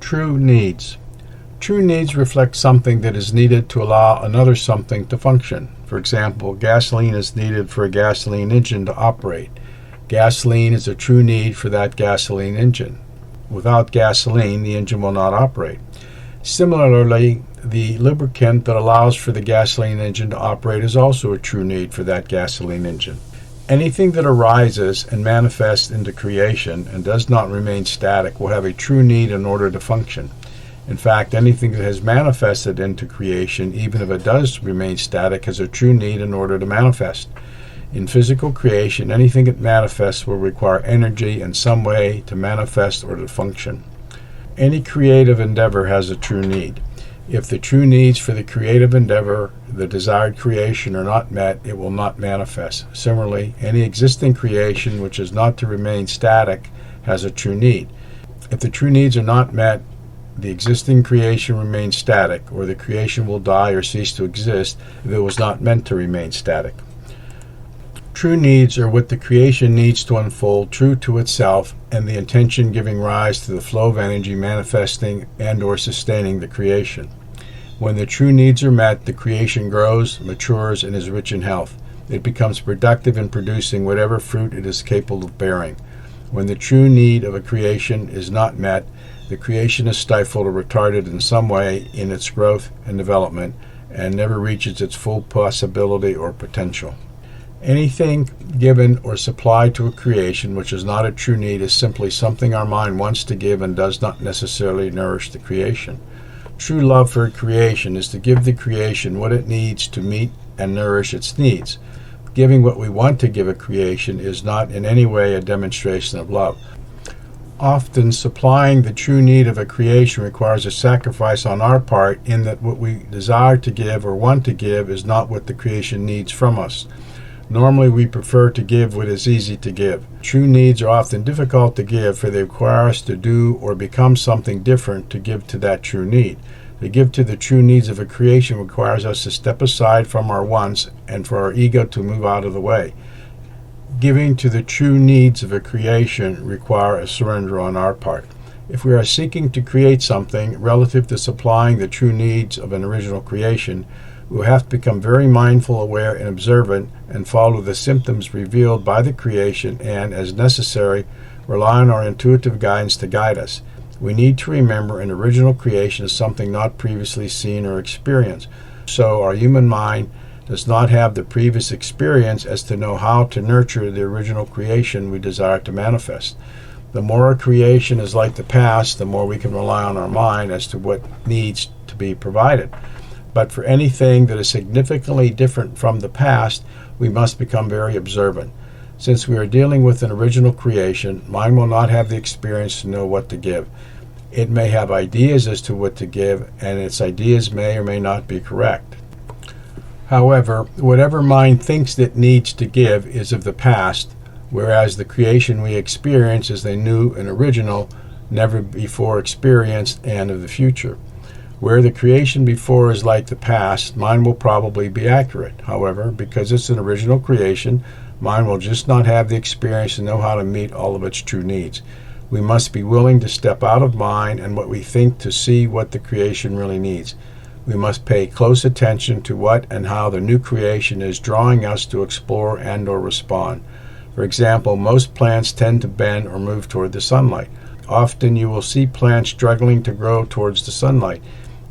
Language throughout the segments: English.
True needs. True needs reflect something that is needed to allow another something to function. For example, gasoline is needed for a gasoline engine to operate. Gasoline is a true need for that gasoline engine. Without gasoline, the engine will not operate. Similarly, the lubricant that allows for the gasoline engine to operate is also a true need for that gasoline engine. Anything that arises and manifests into creation and does not remain static will have a true need in order to function. In fact, anything that has manifested into creation, even if it does remain static, has a true need in order to manifest. In physical creation, anything that manifests will require energy in some way to manifest or to function. Any creative endeavor has a true need. If the true needs for the creative endeavor, the desired creation, are not met, it will not manifest. Similarly, any existing creation which is not to remain static has a true need. If the true needs are not met, the existing creation remains static, or the creation will die or cease to exist if it was not meant to remain static. True needs are what the creation needs to unfold true to itself, and the intention giving rise to the flow of energy manifesting and or sustaining the creation. When the true needs are met, the creation grows, matures, and is rich in health. It becomes productive in producing whatever fruit it is capable of bearing. When the true need of a creation is not met, the creation is stifled or retarded in some way in its growth and development, and never reaches its full possibility or potential. Anything given or supplied to a creation which is not a true need is simply something our mind wants to give and does not necessarily nourish the creation. True love for creation is to give the creation what it needs to meet and nourish its needs. Giving what we want to give a creation is not in any way a demonstration of love. Often, supplying the true need of a creation requires a sacrifice on our part, in that what we desire to give or want to give is not what the creation needs from us. Normally, we prefer to give what is easy to give. True needs are often difficult to give, for they require us to do or become something different to give to that true need. To give to the true needs of a creation requires us to step aside from our wants and for our ego to move out of the way. Giving to the true needs of a creation require a surrender on our part. If we are seeking to create something relative to supplying the true needs of an original creation, we will have to become very mindful, aware, and observant, and follow the symptoms revealed by the creation and, as necessary, rely on our intuitive guidance to guide us. We need to remember an original creation is something not previously seen or experienced. So our human mind does not have the previous experience as to know how to nurture the original creation we desire to manifest. The more a creation is like the past, the more we can rely on our mind as to what needs to be provided. But for anything that is significantly different from the past, we must become very observant. Since we are dealing with an original creation, mind will not have the experience to know what to give. It may have ideas as to what to give, and its ideas may or may not be correct. However, whatever mind thinks it needs to give is of the past, whereas the creation we experience is the new and original, never before experienced, and of the future. Where the creation before is like the past, mind will probably be accurate. However, because it's an original creation, mind will just not have the experience to know how to meet all of its true needs. We must be willing to step out of mind and what we think to see what the creation really needs. We must pay close attention to what and how the new creation is drawing us to explore and or respond. For example, most plants tend to bend or move toward the sunlight. Often you will see plants struggling to grow towards the sunlight.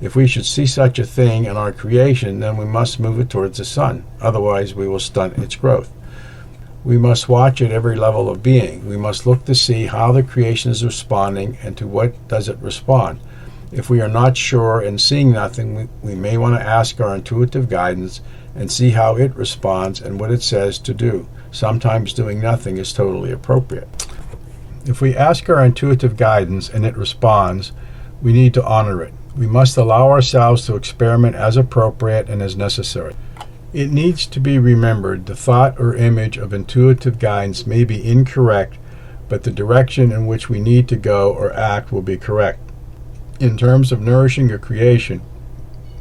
If we should see such a thing in our creation, then we must move it towards the sun. Otherwise, we will stunt its growth. We must watch at every level of being. We must look to see how the creation is responding and to what does it respond. If we are not sure and seeing nothing, we may want to ask our intuitive guidance and see how it responds and what it says to do. Sometimes doing nothing is totally appropriate. If we ask our intuitive guidance and it responds, we need to honor it. We must allow ourselves to experiment as appropriate and as necessary. It needs to be remembered the thought or image of intuitive guidance may be incorrect, but the direction in which we need to go or act will be correct. In terms of nourishing a creation,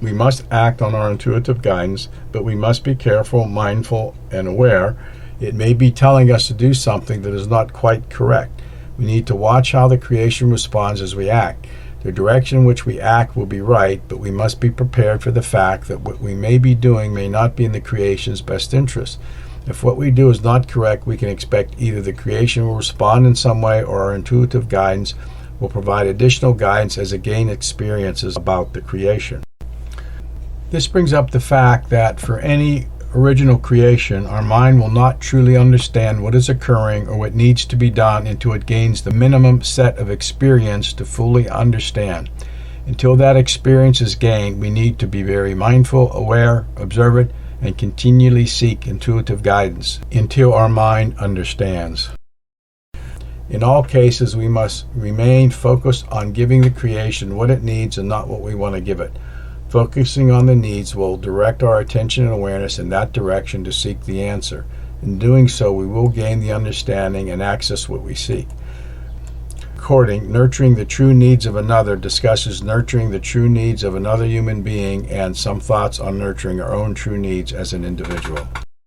we must act on our intuitive guidance, but we must be careful, mindful, and aware. It may be telling us to do something that is not quite correct. We need to watch how the creation responds as we act. The direction in which we act will be right, but we must be prepared for the fact that what we may be doing may not be in the creation's best interest. If what we do is not correct, we can expect either the creation will respond in some way or our intuitive guidance will provide additional guidance as it gains experiences about the creation. This brings up the fact that for any original creation, our mind will not truly understand what is occurring or what needs to be done until it gains the minimum set of experience to fully understand. Until that experience is gained, we need to be very mindful, aware, observant, and continually seek intuitive guidance until our mind understands. In all cases, we must remain focused on giving the creation what it needs and not what we want to give it. Focusing on the needs will direct our attention and awareness in that direction to seek the answer. In doing so, we will gain the understanding and access what we seek. Recording, Nurturing the True Needs of Another discusses nurturing the true needs of another human being and some thoughts on nurturing our own true needs as an individual.